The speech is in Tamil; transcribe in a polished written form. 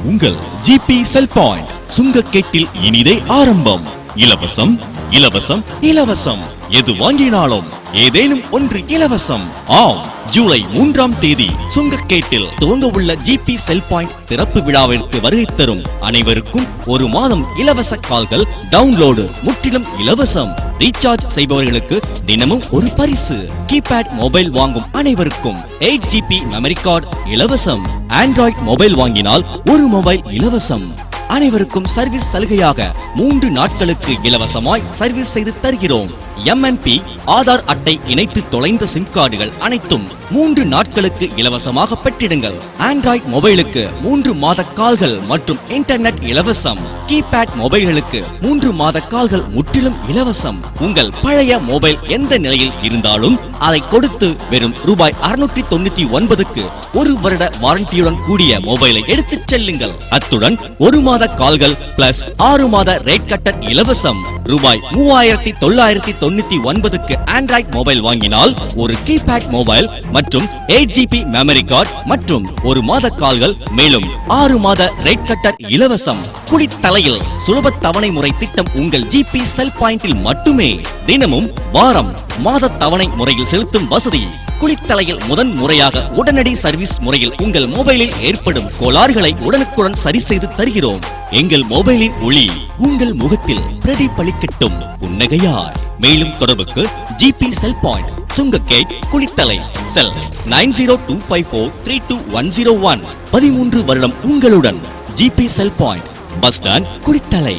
உங்கள் ஜிபி செல் பாயிண்ட் சுங்கக்கேட்டில் இனிதே ஆரம்பம். இலவசம் இலவசம் இலவசம். எது வாங்கினாலும் ஏதேனும் ஒன்று இலவசம். ஆம், ஜூலை 3ஆம் தேதி சுங்கக்கேட்டில் துவங்க உள்ள ஜிபி செல் பாயிண்ட் திறப்பு விழாவிற்கு வருகை தரும் அனைவருக்கும் 1 மாதம் இலவச கால்கள் டவுன்லோடு முற்றிலும் இலவசம். ரீசார்ஜ் செய்பவர்களுக்கு தினமும் ஒரு பரிசு. கீபேட் மொபைல் வாங்கும் அனைவருக்கும் 8GB மெமரி கார்டு இலவசம். ஆண்ட்ராய்டு மொபைல் வாங்கினால் 1 மொபைல் இலவசம். அனைவருக்கும் சர்வீஸ் சலுகையாக 3 நாட்களுக்கு இலவசமாய் சர்வீஸ் செய்து தருகிறோம். MNP ஆதார் அட்டை இணைத்து தொலைந்த சிம் கார்டுகள் அனைத்தும் 3 நாட்களுக்கு இலவசமாக பெற்றிடுங்கள். ஆண்ட்ராய்டு மொபைலுக்கு 3 மாத கால்கள் மற்றும் இன்டர்நெட் இலவசம். கீபேட் மொபைல்களுக்கு 3 மாத கால்கள் முற்றிலும் இலவசம். உங்கள் பழைய மொபைல் எந்த நிலையில் இருந்தாலும் அதை கொடுத்து வெறும் ரூபாய் 699க்கு 1 வருட வாரண்டியுடன் கூடிய மொபைலை எடுத்துச் செல்லுங்கள். அத்துடன் 1 மாத கால்கள் பிளஸ் 6 மாத ரேட் கட்டர் இலவசம். ரூபாய் 3999க்கு ஆண்ட்ராய்டு மொபைல் வாங்கினால் ஒரு கீபேட் மொபைல் மற்றும் 8GB மெமரி கார்டு மற்றும் 1 மாத கால்கள் மேலும் 6 மாத ரேட் கட்டர் இலவசம். குளித்தலையில் சுலப தவணை முறை திட்டம் உங்கள் ஜிபி செல் பாயிண்டில் மட்டுமே. தினமும் வாரம் மாத தவணை முறையில் செலுத்தும் வசதி. குளித்தலையில் முதன் முறையாக உடனடி சர்வீஸ் முறையில் உங்கள் மொபைலில் ஏற்படும் கோளாறுகளை உடனுக்குடன் சரி செய்து தருகிறோம். எங்கள் மொபைலின் ஒளி உங்கள் முகத்தில் பிரதிபலிக்கட்டும் புன்னகையாய். மேலும் தொடர்புக்கு ஜிபி செல் பாயிண்ட் சுங்கக்கேட் குளித்தலை. செல் 9025432101. 13 வருடம் உங்களுடன். ஜிபி செல் பாயிண்ட், பஸ் ஸ்டாண்ட், குளித்தலை.